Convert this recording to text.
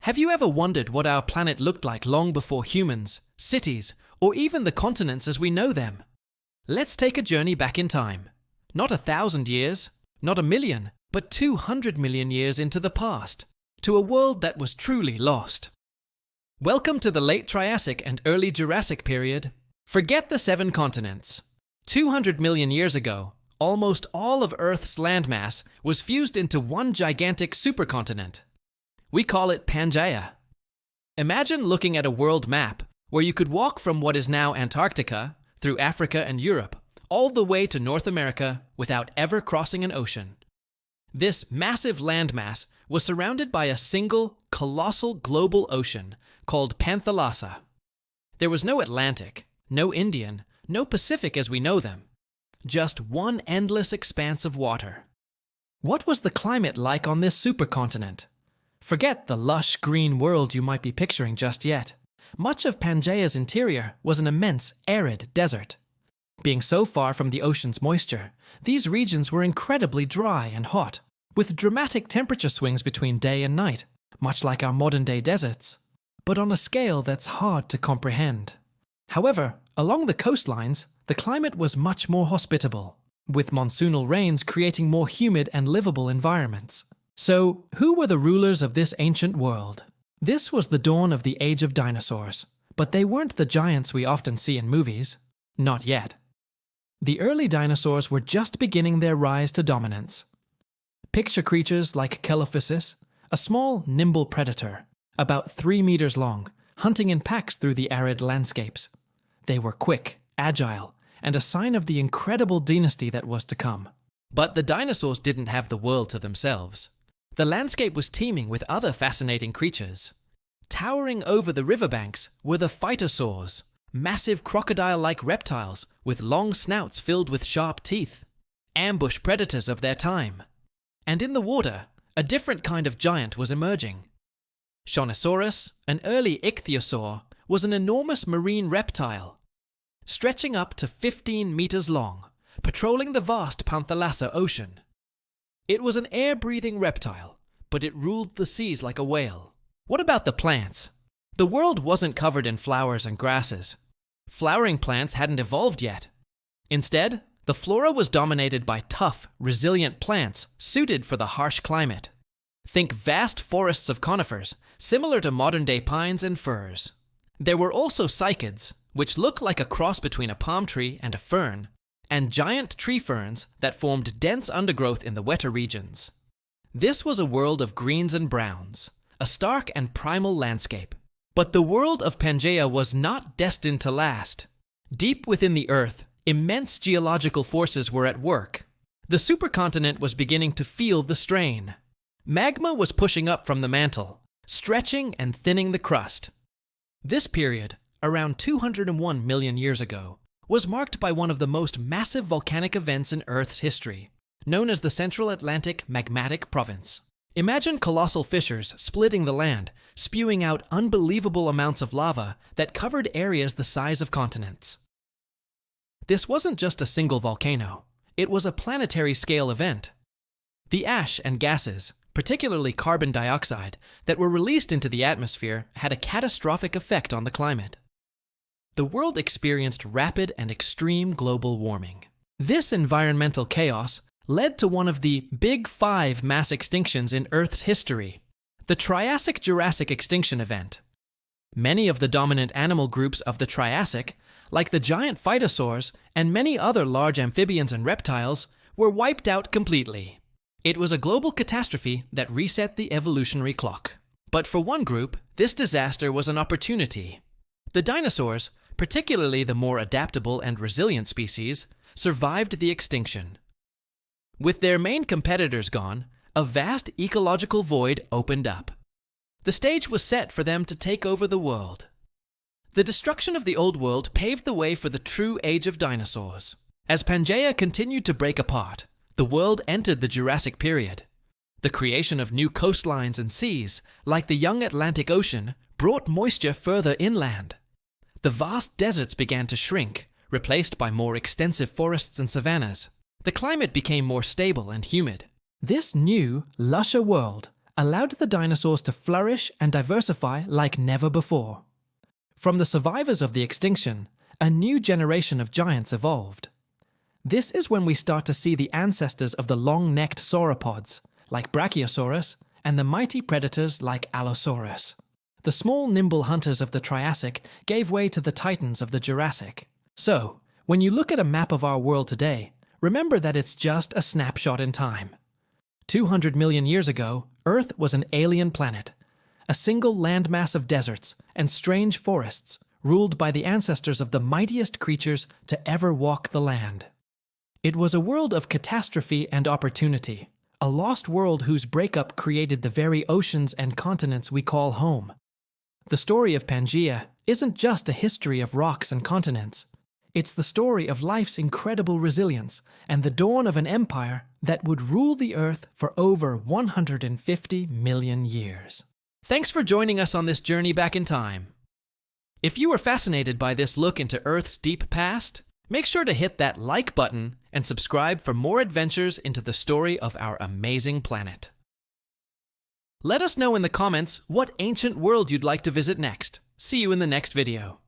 Have you ever wondered what our planet looked like long before humans, cities, or even the continents as we know them? Let's take a journey back in time. Not 1,000 years, not 1,000,000, but 200 million years into the past, to a world that was truly lost. Welcome to the late Triassic and early Jurassic period. Forget the 7 continents. 200 million years ago, almost all of Earth's landmass was fused into one gigantic supercontinent. We call it Pangaea. Imagine looking at a world map where you could walk from what is now Antarctica, through Africa and Europe, all the way to North America without ever crossing an ocean. This massive landmass was surrounded by a single, colossal global ocean called Panthalassa. There was no Atlantic, no Indian, no Pacific as we know them. Just one endless expanse of water. What was the climate like on this supercontinent? Forget the lush green world you might be picturing just yet. Much of Pangaea's interior was an immense, arid desert. Being so far from the ocean's moisture, these regions were incredibly dry and hot, with dramatic temperature swings between day and night, much like our modern-day deserts, but on a scale that's hard to comprehend. However, along the coastlines, the climate was much more hospitable, with monsoonal rains creating more humid and livable environments. So, who were the rulers of this ancient world? This was the dawn of the age of dinosaurs, but they weren't the giants we often see in movies. Not yet. The early dinosaurs were just beginning their rise to dominance. Picture creatures like Chelophysis, a small, nimble predator, about 3 meters long, hunting in packs through the arid landscapes. They were quick, agile, and a sign of the incredible dynasty that was to come. But the dinosaurs didn't have the world to themselves. The landscape was teeming with other fascinating creatures. Towering over the riverbanks were the phytosaurs, massive crocodile-like reptiles with long snouts filled with sharp teeth, ambush predators of their time. And in the water, a different kind of giant was emerging. Shonisaurus, an early ichthyosaur, was an enormous marine reptile, stretching up to 15 meters long, patrolling the vast Panthalassa Ocean. It was an air-breathing reptile, but it ruled the seas like a whale. What about the plants? The world wasn't covered in flowers and grasses. Flowering plants hadn't evolved yet. Instead, the flora was dominated by tough, resilient plants suited for the harsh climate. Think vast forests of conifers, similar to modern-day pines and firs. There were also cycads, which look like a cross between a palm tree and a fern, and giant tree ferns that formed dense undergrowth in the wetter regions. This was a world of greens and browns, a stark and primal landscape. But the world of Pangaea was not destined to last. Deep within the Earth, immense geological forces were at work. The supercontinent was beginning to feel the strain. Magma was pushing up from the mantle, stretching and thinning the crust. This period, around 201 million years ago, was marked by one of the most massive volcanic events in Earth's history, known as the Central Atlantic Magmatic Province. Imagine colossal fissures splitting the land, spewing out unbelievable amounts of lava that covered areas the size of continents. This wasn't just a single volcano, it was a planetary-scale event. The ash and gases, particularly carbon dioxide, that were released into the atmosphere had a catastrophic effect on the climate. The world experienced rapid and extreme global warming. This environmental chaos led to one of the Big 5 mass extinctions in Earth's history, the Triassic-Jurassic extinction event. Many of the dominant animal groups of the Triassic, like the giant phytosaurs and many other large amphibians and reptiles, were wiped out completely. It was a global catastrophe that reset the evolutionary clock. But for one group, this disaster was an opportunity. The dinosaurs, particularly the more adaptable and resilient species, survived the extinction. With their main competitors gone, a vast ecological void opened up. The stage was set for them to take over the world. The destruction of the old world paved the way for the true age of dinosaurs. As Pangaea continued to break apart, the world entered the Jurassic period. The creation of new coastlines and seas, like the young Atlantic Ocean, brought moisture further inland. The vast deserts began to shrink, replaced by more extensive forests and savannas. The climate became more stable and humid. This new, lusher world allowed the dinosaurs to flourish and diversify like never before. From the survivors of the extinction, a new generation of giants evolved. This is when we start to see the ancestors of the long-necked sauropods, like Brachiosaurus, and the mighty predators like Allosaurus. The small, nimble hunters of the Triassic gave way to the titans of the Jurassic. So, when you look at a map of our world today, remember that it's just a snapshot in time. 200 million years ago, Earth was an alien planet, a single landmass of deserts and strange forests, ruled by the ancestors of the mightiest creatures to ever walk the land. It was a world of catastrophe and opportunity, a lost world whose breakup created the very oceans and continents we call home. The story of Pangaea isn't just a history of rocks and continents. It's the story of life's incredible resilience and the dawn of an empire that would rule the Earth for over 150 million years. Thanks for joining us on this journey back in time. If you were fascinated by this look into Earth's deep past, make sure to hit that like button and subscribe for more adventures into the story of our amazing planet. Let us know in the comments what ancient world you'd like to visit next. See you in the next video.